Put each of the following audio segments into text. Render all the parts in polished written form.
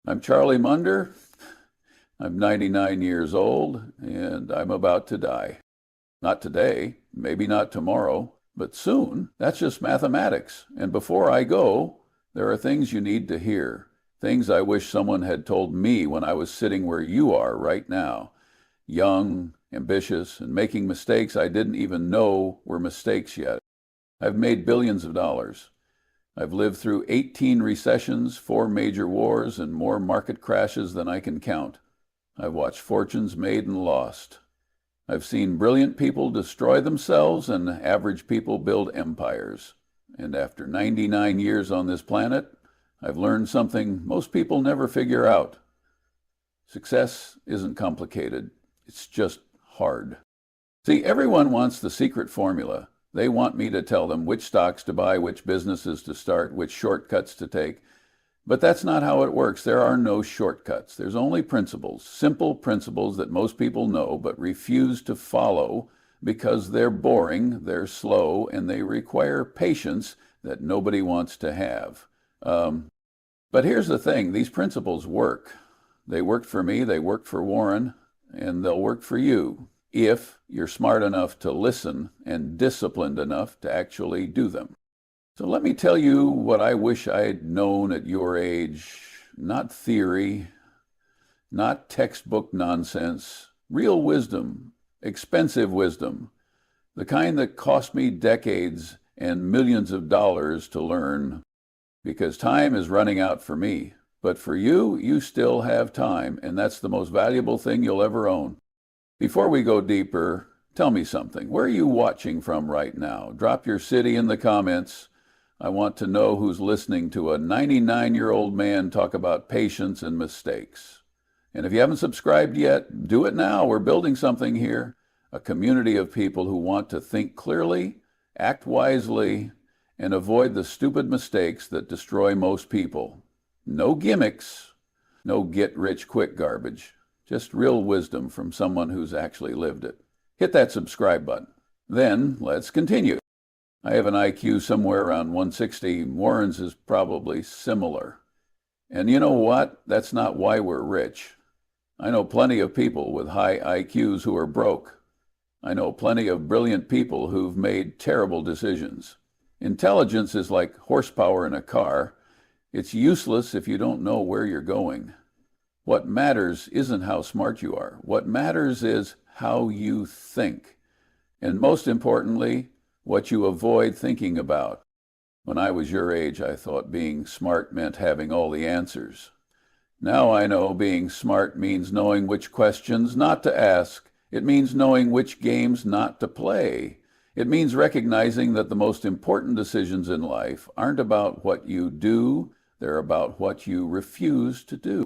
I'm Charlie Munder. I'm 99 years old and I'm about to die. Not today, maybe not tomorrow, but soon. That's just mathematics. And before I go, there are things you need to hear. Things I wish someone had told me when I was sitting where you are right now. Young, ambitious, and making mistakes I didn't even know were mistakes yet. I've made billions of dollars. I've lived through 18 recessions, 4 major wars, and more market crashes than I can count. I've watched fortunes made and lost. I've seen brilliant people destroy themselves and average people build empires. And after 99 years on this planet, I've learned something most people never figure out. Success isn't complicated. It's just hard. See, everyone wants the secret formula. They want me to tell them which stocks to buy, which businesses to start, which shortcuts to take. But that's not how it works. There are no shortcuts. There's only principles, simple principles that most people know but refuse to follow because they're boring, they're slow, and they require patience that nobody wants to have. But here's the thing. These principles work. They worked for me, they worked for Warren, and they'll work for you if you're smart enough to listen and disciplined enough to actually do them. So let me tell you what I wish I'd known at your age. Not theory, not textbook nonsense, real wisdom, expensive wisdom, the kind that cost me decades and millions of dollars to learn, because time is running out for me. But for you, you still have time, and that's the most valuable thing you'll ever own. Before we go deeper, tell me something. Where are you watching from right now? Drop your city in the comments. I want to know who's listening to a 99-year-old man talk about patience and mistakes. And if you haven't subscribed yet, do it now. We're building something here, a community of people who want to think clearly, act wisely, and avoid the stupid mistakes that destroy most people. No gimmicks, no get-rich-quick garbage. Just real wisdom from someone who's actually lived it. Hit that subscribe button. Then let's continue. I have an IQ somewhere around 160. Warren's is probably similar. And you know what? That's not why we're rich. I know plenty of people with high IQs who are broke. I know plenty of brilliant people who've made terrible decisions. Intelligence is like horsepower in a car. It's useless if you don't know where you're going. What matters isn't how smart you are. What matters is how you think. And most importantly, what you avoid thinking about. When I was your age, I thought being smart meant having all the answers. Now I know being smart means knowing which questions not to ask. It means knowing which games not to play. It means recognizing that the most important decisions in life aren't about what you do, they're about what you refuse to do.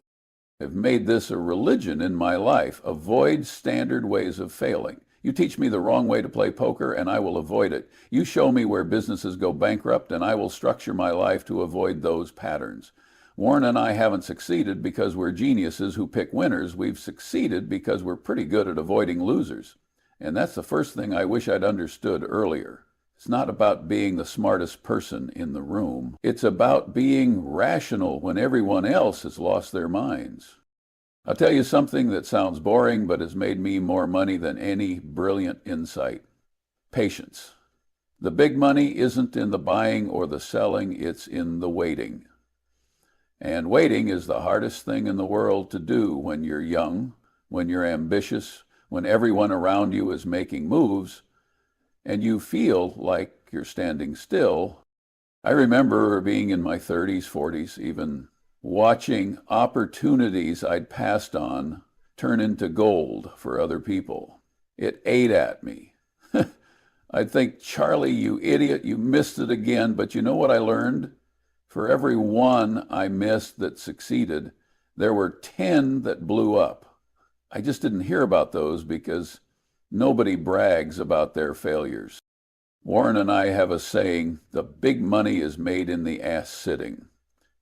I've made this a religion in my life. Avoid standard ways of failing. You teach me the wrong way to play poker, and I will avoid it. You show me where businesses go bankrupt, and I will structure my life to avoid those patterns. Warren and I haven't succeeded because we're geniuses who pick winners. We've succeeded because we're pretty good at avoiding losers. And that's the first thing I wish I'd understood earlier. It's not about being the smartest person in the room. It's about being rational when everyone else has lost their minds. I'll tell you something that sounds boring but has made me more money than any brilliant insight. Patience. The big money isn't in the buying or the selling, it's in the waiting. And waiting is the hardest thing in the world to do when you're young, when you're ambitious, when everyone around you is making moves, and you feel like you're standing still. I remember being in my 30s, 40s, even watching opportunities I'd passed on turn into gold for other people. It ate at me. I'd think, Charlie, you idiot, you missed it again. But you know what I learned? For every one I missed that succeeded, there were 10 that blew up. I just didn't hear about those because nobody brags about their failures. Warren and I have a saying, the big money is made in the ass sitting.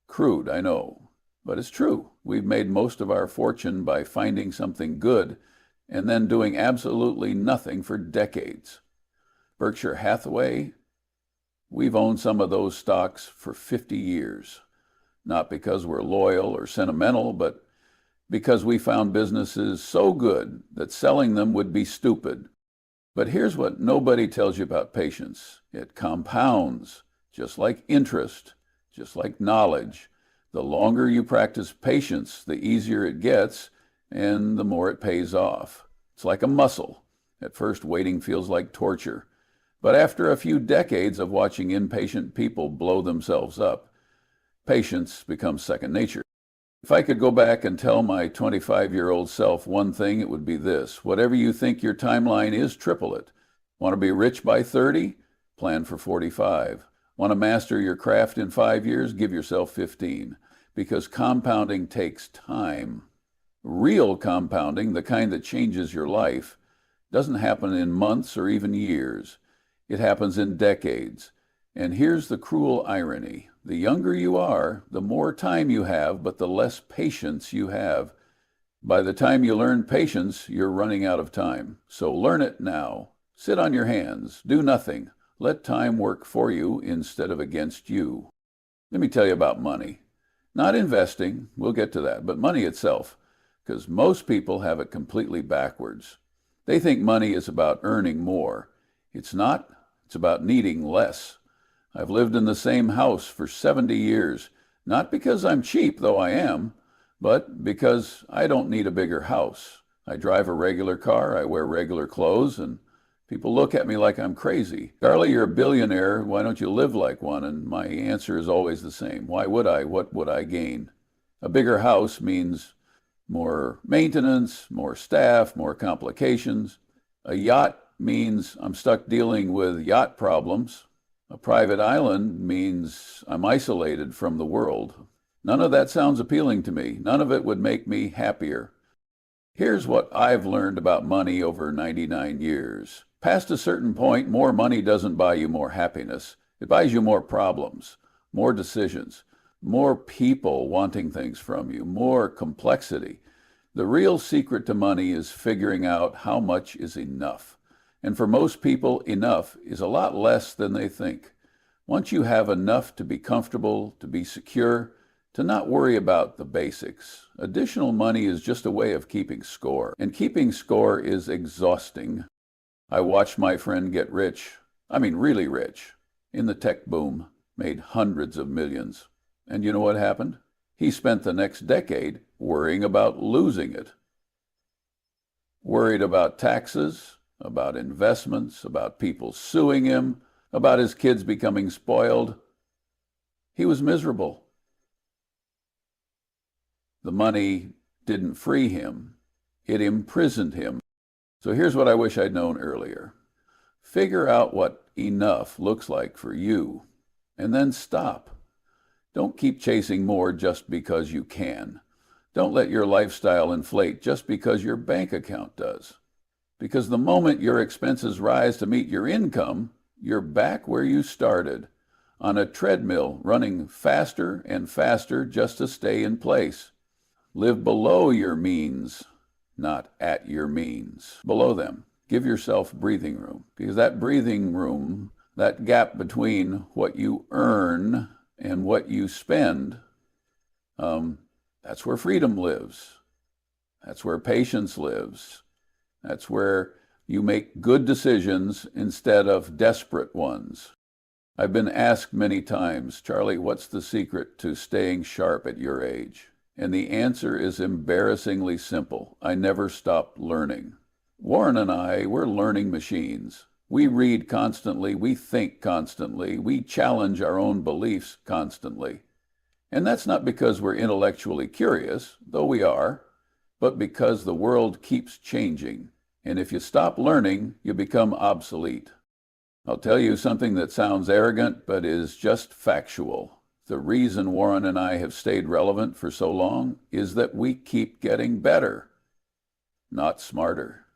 Crude, I know, but it's true. We've made most of our fortune by finding something good and then doing absolutely nothing for decades. Berkshire Hathaway, we've owned some of those stocks for 50 years. not because we're loyal or sentimental, but because we found businesses so good that selling them would be stupid. But here's what nobody tells you about patience. It compounds, just like interest, just like knowledge. The longer you practice patience, the easier it gets, and the more it pays off. It's like a muscle. At first, waiting feels like torture. But after a few decades of watching impatient people blow themselves up, patience becomes second nature. If I could go back and tell my 25-year-old self one thing, it would be this. Whatever you think your timeline is, triple it. Want to be rich by 30? Plan for 45. Want to master your craft in 5 years? Give yourself 15. Because compounding takes time. Real compounding, the kind that changes your life, doesn't happen in months or even years. It happens in decades. And here's the cruel irony. The younger you are, the more time you have, but the less patience you have. By the time you learn patience, you're running out of time. So learn it now. Sit on your hands. Do nothing. Let time work for you instead of against you. Let me tell you about money. Not investing, we'll get to that, but money itself, because most people have it completely backwards. They think money is about earning more. It's not. It's about needing less. I've lived in the same house for 70 years, not because I'm cheap, though I am, but because I don't need a bigger house. I drive a regular car, I wear regular clothes, and people look at me like I'm crazy. Charlie, you're a billionaire, why don't you live like one? And my answer is always the same. Why would I? What would I gain? A bigger house means more maintenance, more staff, more complications. A yacht means I'm stuck dealing with yacht problems. A private island means I'm isolated from the world. None of that sounds appealing to me. None of it would make me happier. Here's what I've learned about money over 99 years. Past a certain point, more money doesn't buy you more happiness. It buys you more problems, more decisions, more people wanting things from you, more complexity. The real secret to money is figuring out how much is enough. And for most people, enough is a lot less than they think. Once you have enough to be comfortable, to be secure, to not worry about the basics, additional money is just a way of keeping score. And keeping score is exhausting. I watched my friend get rich, really rich, in the tech boom, made hundreds of millions. And you know what happened? He spent the next decade worrying about losing it. Worried about taxes, about investments, about people suing him, about his kids becoming spoiled. He was miserable. The money didn't free him. It imprisoned him. So here's what I wish I'd known earlier. Figure out what enough looks like for you, and then stop. Don't keep chasing more just because you can. Don't let your lifestyle inflate just because your bank account does. Because the moment your expenses rise to meet your income, you're back where you started, on a treadmill running faster and faster just to stay in place. Live below your means, not at your means. Below them. Give yourself breathing room. Because that breathing room, that gap between what you earn and what you spend, that's where freedom lives. That's where patience lives. That's where you make good decisions instead of desperate ones. I've been asked many times, Charlie, what's the secret to staying sharp at your age? And the answer is embarrassingly simple. I never stopped learning. Warren and I, we're learning machines. We read constantly, we think constantly, we challenge our own beliefs constantly. And that's not because we're intellectually curious, though we are, but because the world keeps changing. And if you stop learning, you become obsolete. I'll tell you something that sounds arrogant, but is just factual. The reason Warren and I have stayed relevant for so long is that we keep getting better, not smarter.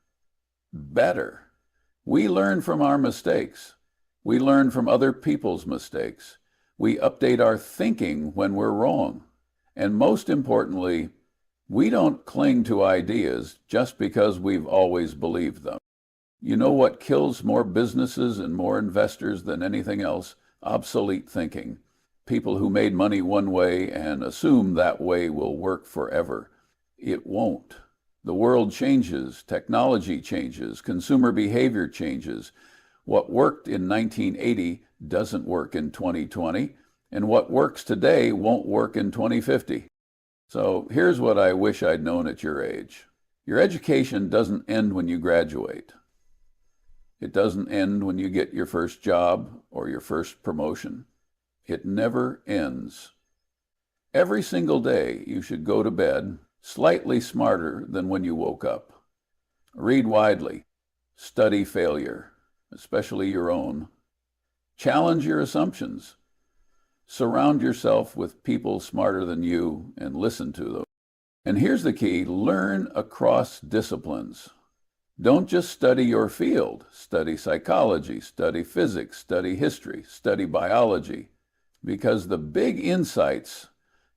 Better. We learn from our mistakes. We learn from other people's mistakes. We update our thinking when we're wrong. And most importantly, we don't cling to ideas just because we've always believed them. You know what kills more businesses and more investors than anything else? Obsolete thinking. people who made money one way and assume that way will work forever. It won't. The world changes, technology changes, consumer behavior changes. What worked in 1980 doesn't work in 2020, and what works today won't work in 2050. So here's what I wish I'd known at your age. Your education doesn't end when you graduate. It doesn't end when you get your first job or your first promotion. It never ends. Every single day you should go to bed slightly smarter than when you woke up. Read widely. Study failure, especially your own. Challenge your assumptions. Surround yourself with people smarter than you and listen to them. And here's the key: learn across disciplines. Don't just study your field. Study psychology, study physics, study history, study biology, because the big insights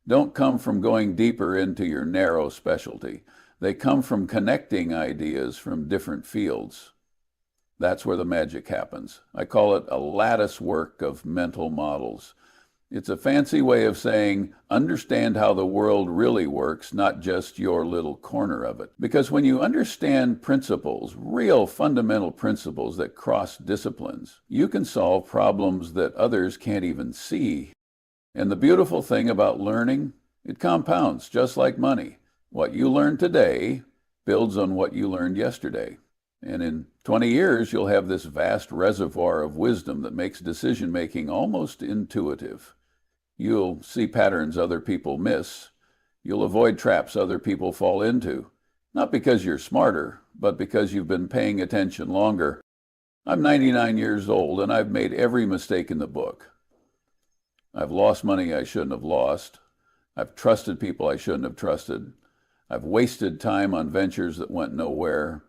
don't come from going deeper into your narrow specialty. They come from connecting ideas from different fields. That's where the magic happens. I call it a lattice work of mental models. It's a fancy way of saying understand how the world really works, not just your little corner of it. Because when you understand principles, real fundamental principles that cross disciplines, you can solve problems that others can't even see. And the beautiful thing about learning, it compounds just like money. What you learn today builds on what you learned yesterday. And in 20 years, you'll have this vast reservoir of wisdom that makes decision-making almost intuitive. You'll see patterns other people miss. You'll avoid traps other people fall into. Not because you're smarter, but because you've been paying attention longer. I'm 99 years old, and I've made every mistake in the book. I've lost money I shouldn't have lost. I've trusted people I shouldn't have trusted. I've wasted time on ventures that went nowhere.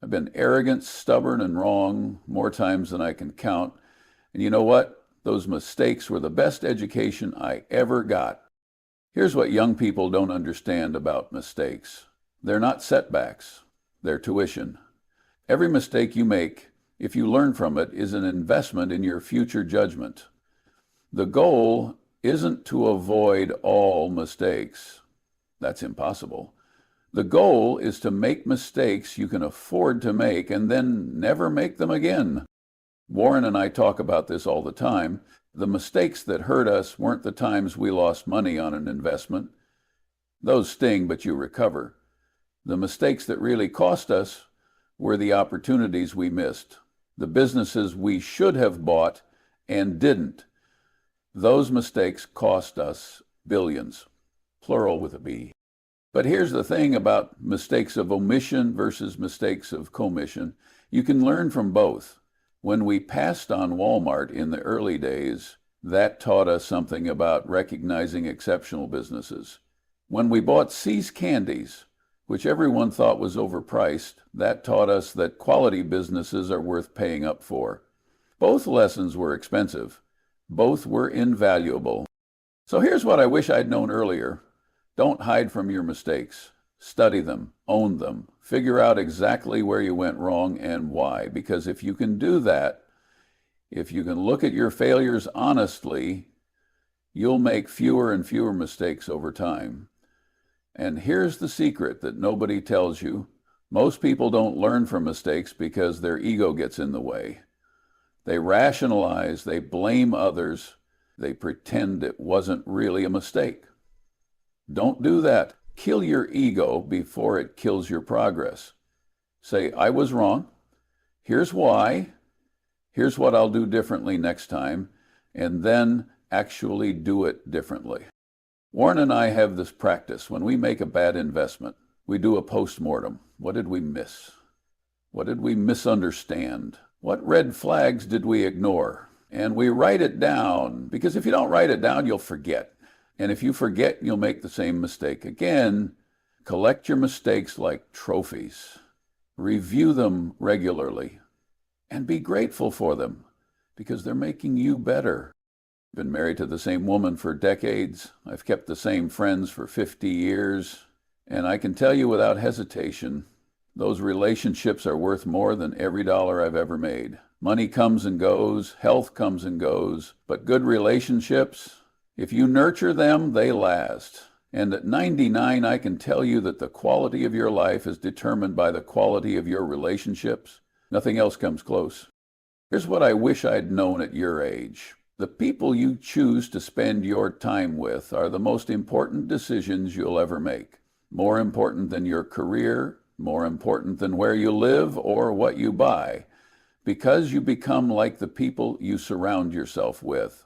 I've been arrogant, stubborn, and wrong more times than I can count. And you know what? Those mistakes were the best education I ever got. Here's what young people don't understand about mistakes. They're not setbacks. They're tuition. Every mistake you make, if you learn from it, is an investment in your future judgment. The goal isn't to avoid all mistakes. That's impossible. The goal is to make mistakes you can afford to make and then never make them again. Warren and I talk about this all the time. The mistakes that hurt us weren't the times we lost money on an investment. Those sting, but you recover. The mistakes that really cost us were the opportunities we missed, the businesses we should have bought and didn't. Those mistakes cost us billions, plural with a B. But here's the thing about mistakes of omission versus mistakes of commission. You can learn from both. When we passed on Walmart in the early days, that taught us something about recognizing exceptional businesses. When we bought See's Candies, which everyone thought was overpriced, that taught us that quality businesses are worth paying up for. Both lessons were expensive. Both were invaluable. So here's what I wish I'd known earlier. Don't hide from your mistakes. Study them, own them, figure out exactly where you went wrong and why. Because if you can do that, if you can look at your failures honestly, you'll make fewer and fewer mistakes over time. And here's the secret that nobody tells you. Most people don't learn from mistakes because their ego gets in the way. They rationalize, they blame others, they pretend it wasn't really a mistake. Don't do that. Kill your ego before it kills your progress. Say, I was wrong. Here's why. Here's what I'll do differently next time. And then actually do it differently. Warren and I have this practice. When we make a bad investment, we do a post-mortem. What did we miss? What did we misunderstand? What red flags did we ignore? And we write it down, because if you don't write it down, you'll forget. And if you forget, you'll make the same mistake again. Collect your mistakes like trophies. Review them regularly. And be grateful for them, because they're making you better. I've been married to the same woman for decades. I've kept the same friends for 50 years. And I can tell you without hesitation, those relationships are worth more than every dollar I've ever made. Money comes and goes, health comes and goes, but good relationships, if you nurture them, they last. And at 99, I can tell you that the quality of your life is determined by the quality of your relationships. Nothing else comes close. Here's what I wish I'd known at your age. The people you choose to spend your time with are the most important decisions you'll ever make. More important than your career, more important than where you live or what you buy, because you become like the people you surround yourself with.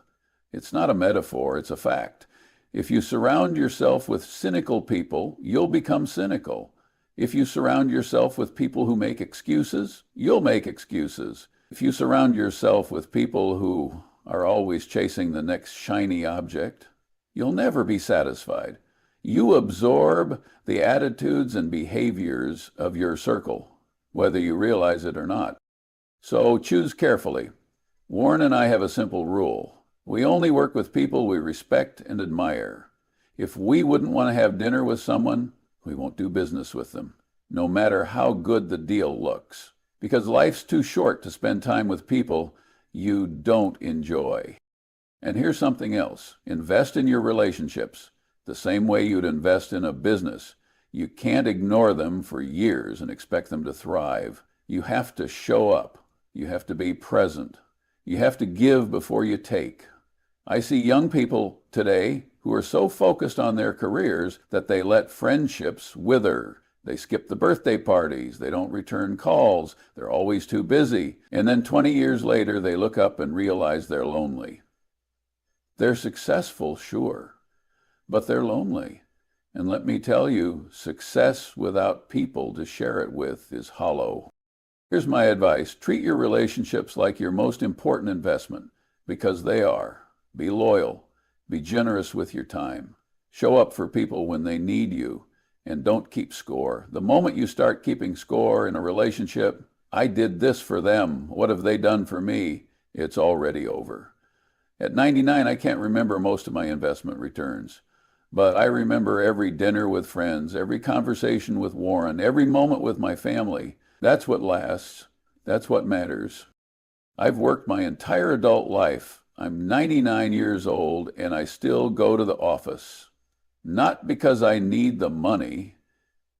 It's not a metaphor, it's a fact. If you surround yourself with cynical people, you'll become cynical. If you surround yourself with people who make excuses, you'll make excuses. If you surround yourself with people who are always chasing the next shiny object, you'll never be satisfied. You absorb the attitudes and behaviors of your circle, whether you realize it or not. So choose carefully. Warren and I have a simple rule. We only work with people we respect and admire. If we wouldn't want to have dinner with someone, we won't do business with them, no matter how good the deal looks. Because life's too short to spend time with people you don't enjoy. And here's something else. Invest in your relationships the same way you'd invest in a business. You can't ignore them for years and expect them to thrive. You have to show up. You have to be present. You have to give before you take. I see young people today who are so focused on their careers that they let friendships wither. They skip the birthday parties. They don't return calls. They're always too busy. And then 20 years later, they look up and realize they're lonely. They're successful, sure, but they're lonely. And let me tell you, success without people to share it with is hollow. Here's my advice. Treat your relationships like your most important investment, because they are. Be loyal. Be generous with your time. Show up for people when they need you, and don't keep score. The moment you start keeping score in a relationship, I did this for them, what have they done for me? It's already over. At 99, I can't remember most of my investment returns, but I remember every dinner with friends, every conversation with Warren, every moment with my family. That's what lasts. That's what matters. I've worked my entire adult life. I'm 99 years old, and I still go to the office. Not because I need the money,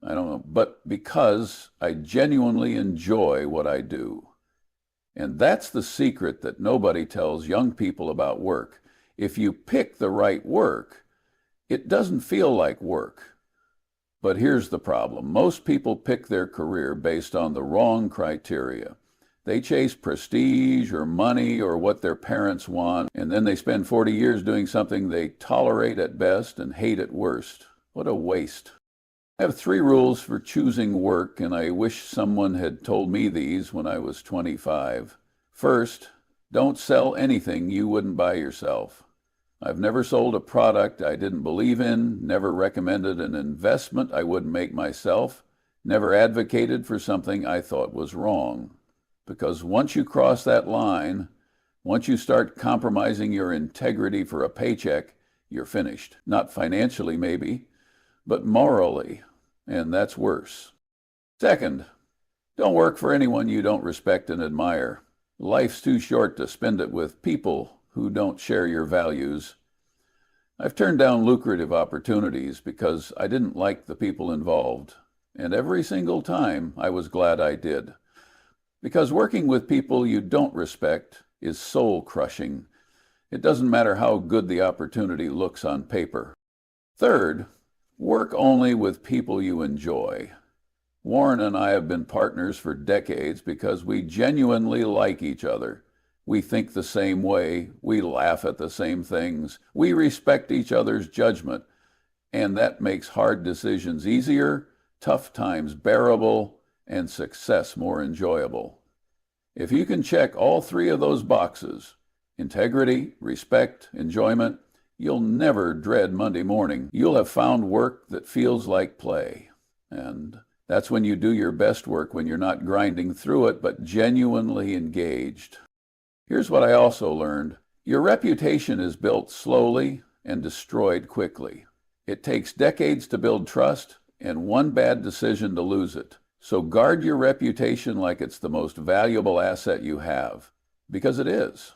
I don't know, but because I genuinely enjoy what I do. And that's the secret that nobody tells young people about work. If you pick the right work, it doesn't feel like work. But here's the problem. Most people pick their career based on the wrong criteria. They chase prestige or money or what their parents want, and then they spend 40 years doing something they tolerate at best and hate at worst. What a waste. I have 3 rules for choosing work, and I wish someone had told me these when I was 25. First, don't sell anything you wouldn't buy yourself. I've never sold a product I didn't believe in, never recommended an investment I wouldn't make myself, never advocated for something I thought was wrong. Because once you cross that line, once you start compromising your integrity for a paycheck, you're finished. Not financially, maybe, but morally, and that's worse. Second, don't work for anyone you don't respect and admire. Life's too short to spend it with people who don't share your values. I've turned down lucrative opportunities because I didn't like the people involved, and every single time I was glad I did. Because working with people you don't respect is soul-crushing. It doesn't matter how good the opportunity looks on paper. Third, work only with people you enjoy. Warren and I have been partners for decades because we genuinely like each other. We think the same way, we laugh at the same things, we respect each other's judgment, and that makes hard decisions easier, tough times bearable, and success more enjoyable. If you can check all 3 of those boxes, integrity, respect, enjoyment, you'll never dread Monday morning. You'll have found work that feels like play. And that's when you do your best work, when you're not grinding through it, but genuinely engaged. Here's what I also learned. Your reputation is built slowly and destroyed quickly. It takes decades to build trust and one bad decision to lose it. So guard your reputation like it's the most valuable asset you have, because it is.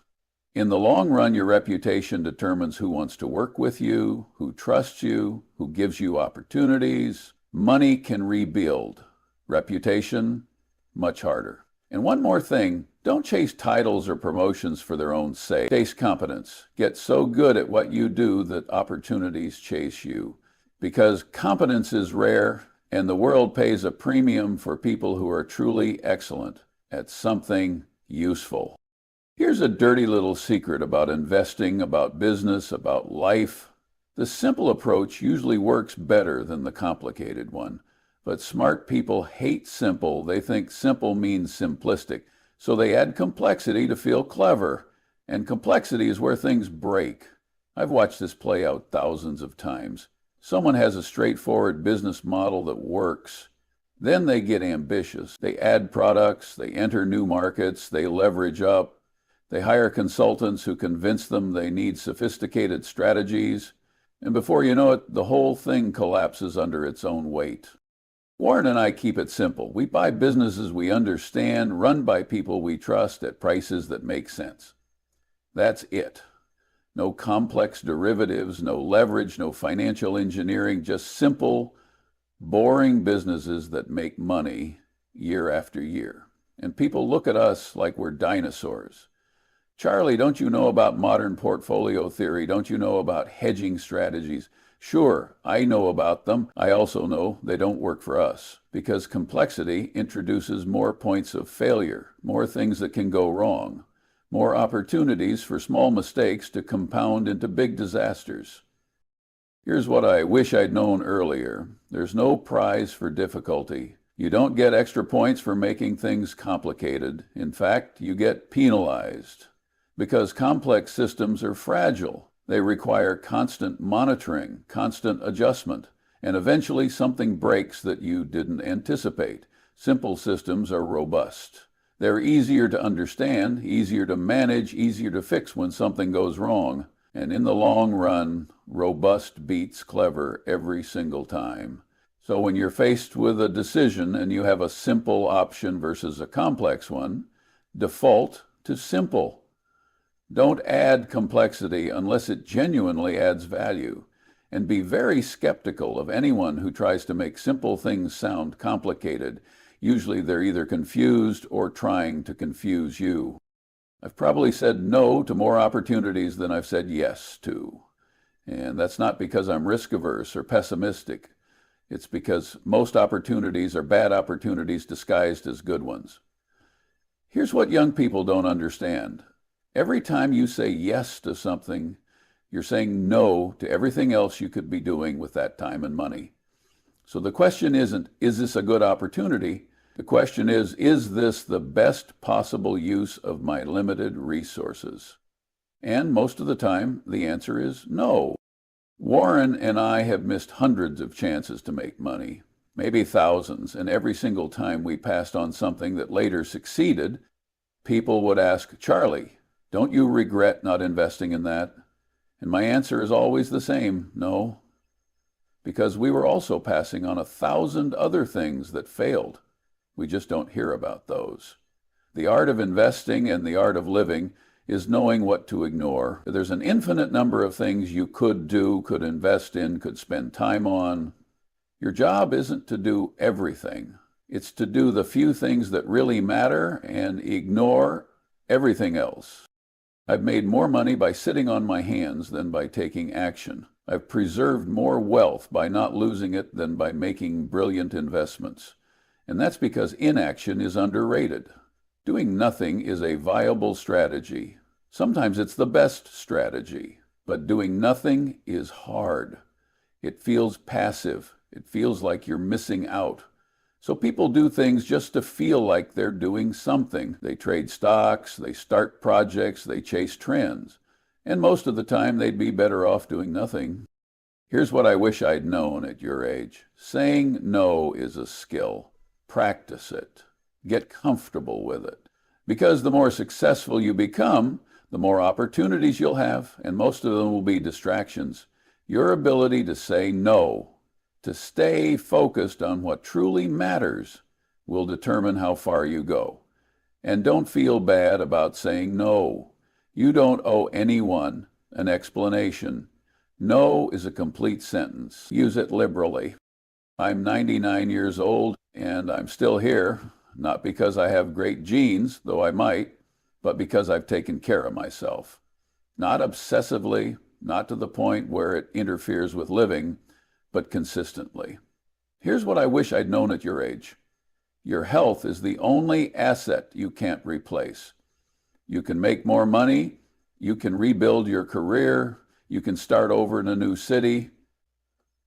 In the long run, your reputation determines who wants to work with you, who trusts you, who gives you opportunities. Money can rebuild. Reputation, much harder. And one more thing, don't chase titles or promotions for their own sake. Chase competence. Get so good at what you do that opportunities chase you. Because competence is rare, and the world pays a premium for people who are truly excellent at something useful. Here's a dirty little secret about investing, about business, about life. The simple approach usually works better than the complicated one. But smart people hate simple. They think simple means simplistic. So they add complexity to feel clever. And complexity is where things break. I've watched this play out thousands of times. Someone has a straightforward business model that works. Then they get ambitious. They add products, they enter new markets, they leverage up. They hire consultants who convince them they need sophisticated strategies. And before you know it, the whole thing collapses under its own weight. Warren and I keep it simple. We buy businesses we understand, run by people we trust at prices that make sense. That's it. No complex derivatives, no leverage, no financial engineering, just simple, boring businesses that make money year after year. And people look at us like we're dinosaurs. Charlie, don't you know about modern portfolio theory? Don't you know about hedging strategies? Sure, I know about them. I also know they don't work for us because complexity introduces more points of failure, more things that can go wrong, more opportunities for small mistakes to compound into big disasters. Here's what I wish I'd known earlier. There's no prize for difficulty. You don't get extra points for making things complicated. In fact, you get penalized. Because complex systems are fragile. They require constant monitoring, constant adjustment, and eventually something breaks that you didn't anticipate. Simple systems are robust. They're easier to understand, easier to manage, easier to fix when something goes wrong. And in the long run, robust beats clever every single time. So when you're faced with a decision and you have a simple option versus a complex one, default to simple. Don't add complexity unless it genuinely adds value, and be very skeptical of anyone who tries to make simple things sound complicated. Usually they're either confused or trying to confuse you. I've probably said no to more opportunities than I've said yes to. And that's not because I'm risk-averse or pessimistic. It's because most opportunities are bad opportunities disguised as good ones. Here's what young people don't understand. Every time you say yes to something, you're saying no to everything else you could be doing with that time and money. So the question isn't, is this a good opportunity? The question is this the best possible use of my limited resources? And most of the time, the answer is no. Warren and I have missed hundreds of chances to make money, maybe thousands, and every single time we passed on something that later succeeded, people would ask, Charlie, don't you regret not investing in that? And my answer is always the same, no. Because we were also passing on 1,000 other things that failed. We just don't hear about those. The art of investing and the art of living is knowing what to ignore. There's an infinite number of things you could do, could invest in, could spend time on. Your job isn't to do everything. It's to do the few things that really matter and ignore everything else. I've made more money by sitting on my hands than by taking action. I've preserved more wealth by not losing it than by making brilliant investments. And that's because inaction is underrated. Doing nothing is a viable strategy. Sometimes it's the best strategy, but doing nothing is hard. It feels passive. It feels like you're missing out. So people do things just to feel like they're doing something. They trade stocks, they start projects, they chase trends. And most of the time they'd be better off doing nothing. Here's what I wish I'd known at your age. Saying no is a skill. Practice it. Get comfortable with it. Because the more successful you become, the more opportunities you'll have, and most of them will be distractions. Your ability to say no, to stay focused on what truly matters, will determine how far you go. And don't feel bad about saying no. You don't owe anyone an explanation. No is a complete sentence. Use it liberally. I'm 99 years old and I'm still here, not because I have great genes, though I might, but because I've taken care of myself. Not obsessively, not to the point where it interferes with living, but consistently. Here's what I wish I'd known at your age. Your health is the only asset you can't replace. You can make more money, you can rebuild your career, you can start over in a new city,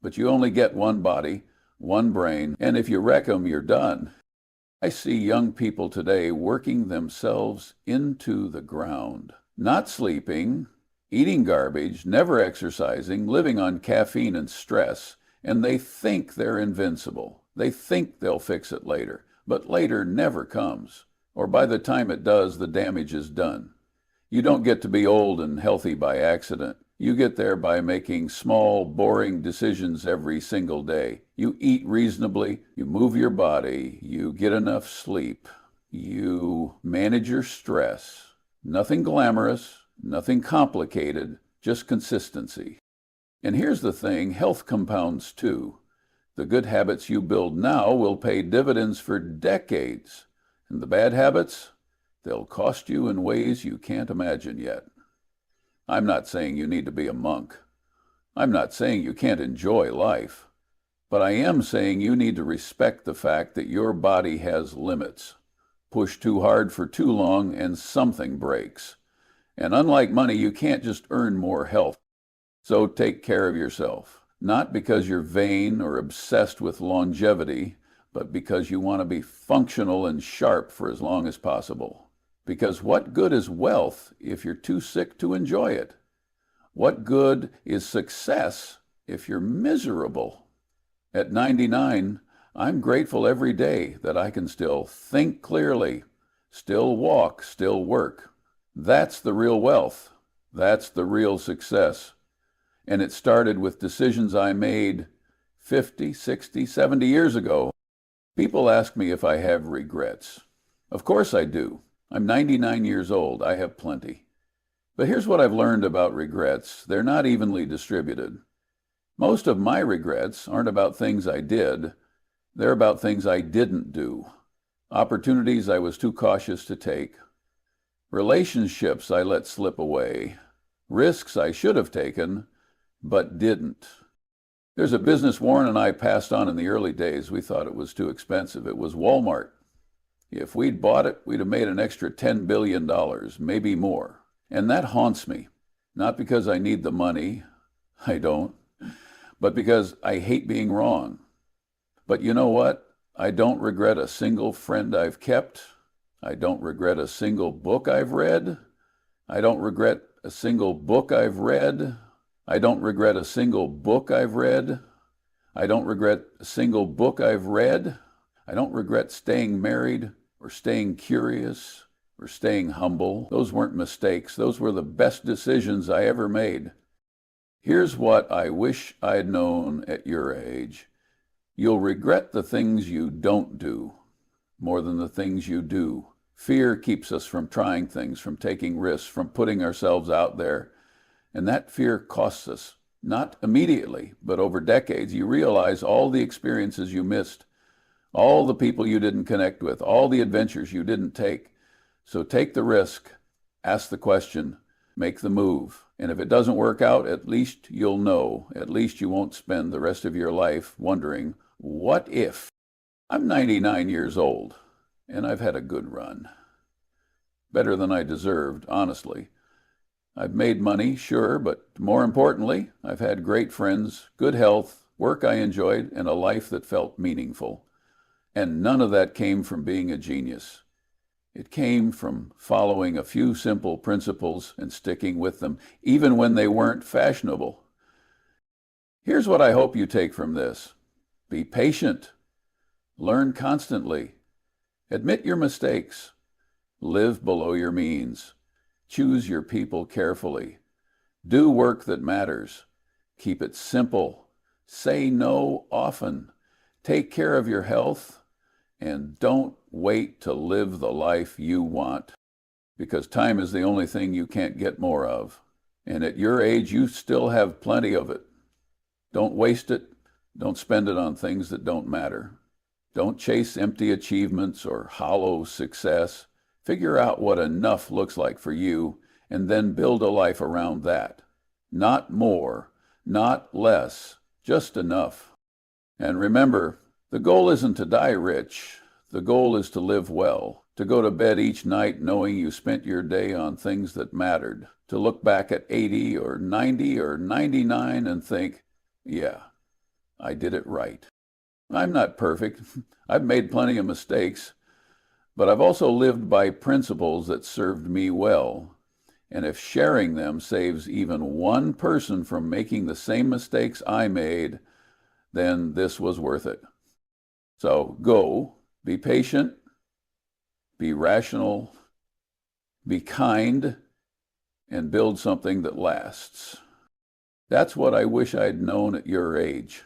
but you only get one body, one brain, and if you wreck them, you're done. I see young people today working themselves into the ground, not sleeping, eating garbage, never exercising, living on caffeine and stress, and they think they're invincible. They think they'll fix it later, but later never comes, or by the time it does, the damage is done. You don't get to be old and healthy by accident. You get there by making small, boring decisions every single day. You eat reasonably, you move your body, you get enough sleep, you manage your stress. Nothing glamorous, nothing complicated, just consistency. And here's the thing, health compounds too. The good habits you build now will pay dividends for decades. And the bad habits, they'll cost you in ways you can't imagine yet. I'm not saying you need to be a monk. I'm not saying you can't enjoy life. But I am saying you need to respect the fact that your body has limits. Push too hard for too long and something breaks. And unlike money, you can't just earn more health. So take care of yourself. Not because you're vain or obsessed with longevity, but because you want to be functional and sharp for as long as possible. Because what good is wealth if you're too sick to enjoy it? What good is success if you're miserable? At 99, I'm grateful every day that I can still think clearly, still walk, still work. That's the real wealth. That's the real success. And it started with decisions I made 50, 60, 70 years ago. People ask me if I have regrets. Of course I do. I'm 99 years old. I have plenty. But here's what I've learned about regrets. They're not evenly distributed. Most of my regrets aren't about things I did. They're about things I didn't do. Opportunities I was too cautious to take. Relationships I let slip away. Risks I should have taken, but didn't. There's a business Warren and I passed on in the early days. We thought it was too expensive. It was Walmart. If we'd bought it, we'd have made an extra $10 billion, maybe more. And that haunts me. Not because I need the money. I don't. But because I hate being wrong. But you know what? I don't regret a single friend I've kept. I don't regret a single book I've read. I don't regret a single book I've read. I don't regret a single book I've read. I don't regret a single book I've read. I don't regret staying married or staying curious or staying humble. Those weren't mistakes. Those were the best decisions I ever made. Here's what I wish I'd known at your age. You'll regret the things you don't do more than the things you do. Fear keeps us from trying things, from taking risks, from putting ourselves out there. And that fear costs us, not immediately, but over decades. You realize all the experiences you missed, all the people you didn't connect with, all the adventures you didn't take. So take the risk, ask the question, make the move. And if it doesn't work out, at least you'll know. At least you won't spend the rest of your life wondering, what if? I'm 99 years old, and I've had a good run. Better than I deserved, honestly. I've made money, sure, but more importantly, I've had great friends, good health, work I enjoyed, and a life that felt meaningful. And none of that came from being a genius. It came from following a few simple principles and sticking with them, even when they weren't fashionable. Here's what I hope you take from this. Be patient. Learn constantly. Admit your mistakes. Live below your means. Choose your people carefully. Do work that matters. Keep it simple. Say no often. Take care of your health And don't wait to live the life you want, because time is the only thing you can't get more of. And at your age, you still have plenty of it. Don't waste it. Don't spend it on things that don't matter. Don't chase empty achievements or hollow success. Figure out what enough looks like for you, and then build a life around that. Not more, not less, just enough. And remember, the goal isn't to die rich. The goal is to live well, to go to bed each night knowing you spent your day on things that mattered, to look back at 80 or 90 or 99 and think, yeah, I did it right. I'm not perfect. I've made plenty of mistakes, but I've also lived by principles that served me well. And if sharing them saves even one person from making the same mistakes I made, then this was worth it. So go, be patient, be rational, be kind, and build something that lasts. That's what I wish I'd known at your age.